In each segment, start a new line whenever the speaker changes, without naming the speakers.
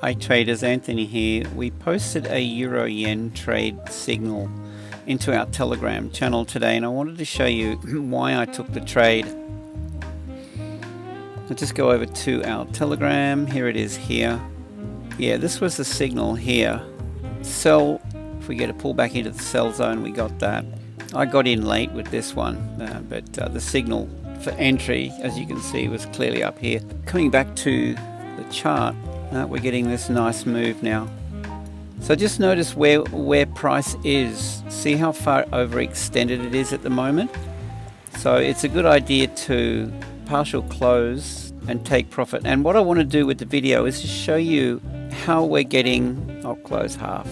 Hi traders, Anthony here. We posted a Euro Yen trade signal into our Telegram channel today, and I wanted to show you why I took the trade. I'll just go over to our Telegram. Here it is here. Yeah, this was the signal here. Sell, if we get a pullback into the sell zone, we got that. I got in late with this one, but the signal for entry, as you can see, was clearly up here. Coming back to the chart, we're getting this nice move now. So just notice where price is. See how far overextended it is at the moment? So it's a good idea to partial close and take profit. And what I want to do with the video is to show you how we're getting, I'll close half,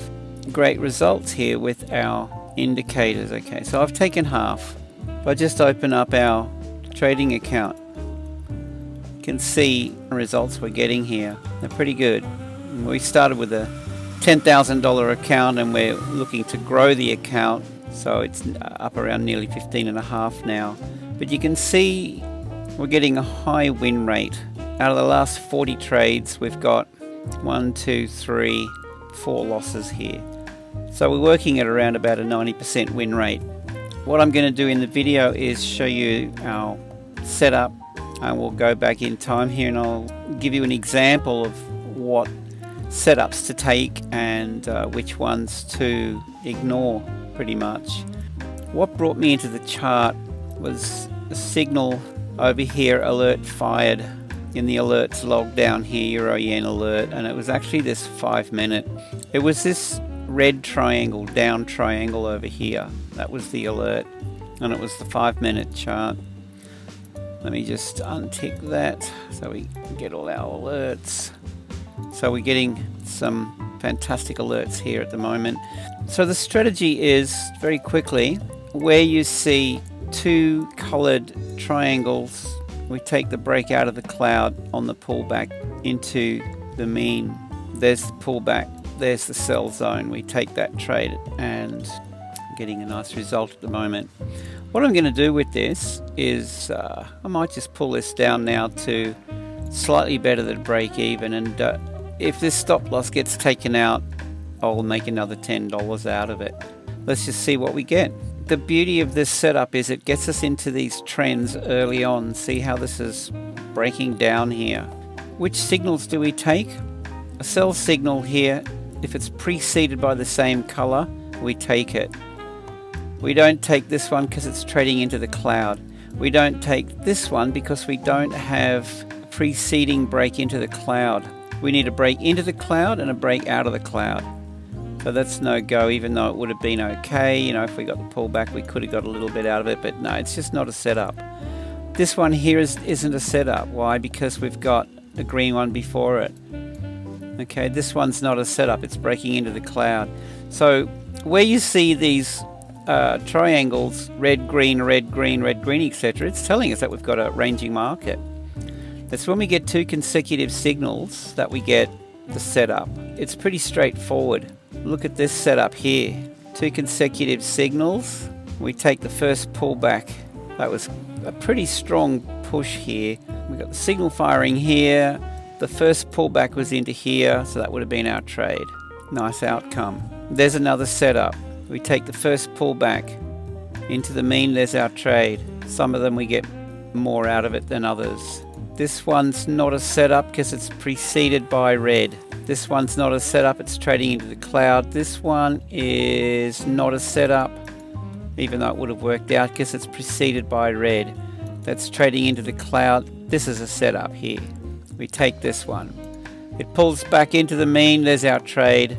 great results here with our indicators. Okay, so I've taken half. If I just open up our trading account, you can see the results we're getting here. They're pretty good. We started with a $10,000 account and we're looking to grow the account, so it's up around nearly 15.5 now. But you can see we're getting a high win rate. Out of the last 40 trades, we've got 1, 2, 3, 4 losses here. So we're working at around about a 90% win rate. What I'm going to do in the video is show you our setup, and we'll go back in time here and I'll give you an example of what setups to take and which ones to ignore, pretty much. What brought me into the chart was a signal over here, alert fired, in the alerts log down here, Euro Yen alert, and it was actually this 5-minute. It was this red triangle, down triangle over here. That was the alert, and it was the 5-minute chart. Let me just untick that so we get all our alerts. So we're getting some fantastic alerts here at the moment. So the strategy is, very quickly, where you see two colored triangles, we take the break out of the cloud on the pullback into the mean. There's the pullback, there's the sell zone. We take that trade and getting a nice result at the moment. What I'm going to do with this is I might just pull this down now to slightly better than break even, and if this stop loss gets taken out, I'll make another $10 out of it. Let's just see what we get. The beauty of this setup is it gets us into these trends early on. See how this is breaking down here. Which signals do we take? A sell signal here, if it's preceded by the same color, we take it. We don't take this one because it's trading into the cloud. We don't take this one because we don't have a preceding break into the cloud. We need a break into the cloud and a break out of the cloud. So that's no go, even though it would have been okay. You know, if we got the pullback, we could have got a little bit out of it, but no, it's just not a setup. This one here isn't a setup. Why? Because we've got a green one before it. Okay, this one's not a setup. It's breaking into the cloud. So where you see these triangles, red, green, etc., it's telling us that we've got a ranging market. That's when we get two consecutive signals that we get the setup. It's pretty straightforward. Look at this setup here. Two consecutive signals. We take the first pullback. That was a pretty strong push here. We got the signal firing here. The first pullback was into here, so that would have been our trade. Nice outcome. There's another setup. We take the first pullback into the mean, there's our trade. Some of them we get more out of it than others. This one's not a setup because it's preceded by red. This one's not a setup, it's trading into the cloud. This one is not a setup, even though it would have worked out because it's preceded by red. That's trading into the cloud. This is a setup here. We take this one. It pulls back into the mean, there's our trade.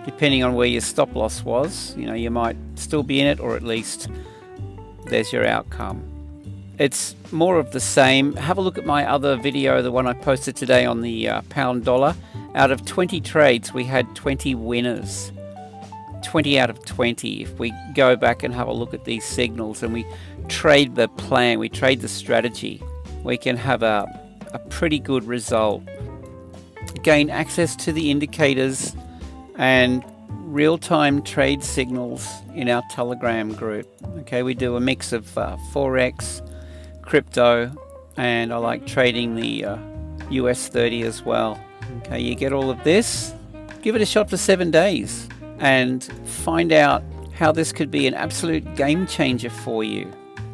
Depending on where your stop loss was, you know, you might still be in it, or at least there's your outcome. It's more of the same. Have a look at my other video, the one I posted today on the pound dollar. Out of 20 trades, we had 20 winners. 20 out of 20. If we go back and have a look at these signals and we trade the plan, we trade the strategy, we can have a pretty good result. Gain access to the indicators and real-time trade signals in our Telegram group. Okay, we do a mix of Forex, crypto, and I like trading the US 30 as well. Okay, you get all of this. Give it a shot for 7 days and find out how this could be an absolute game changer for you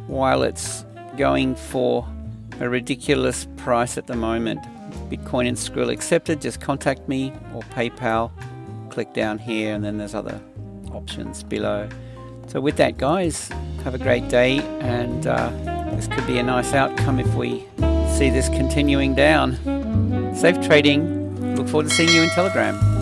while it's going for a ridiculous price at the moment. Bitcoin and Skrill accepted. Just contact me or PayPal. Click down here and then there's other options below. So with that, guys, have a great day, and this could be a nice outcome if we see this continuing down. Safe trading. Look forward to seeing you in Telegram.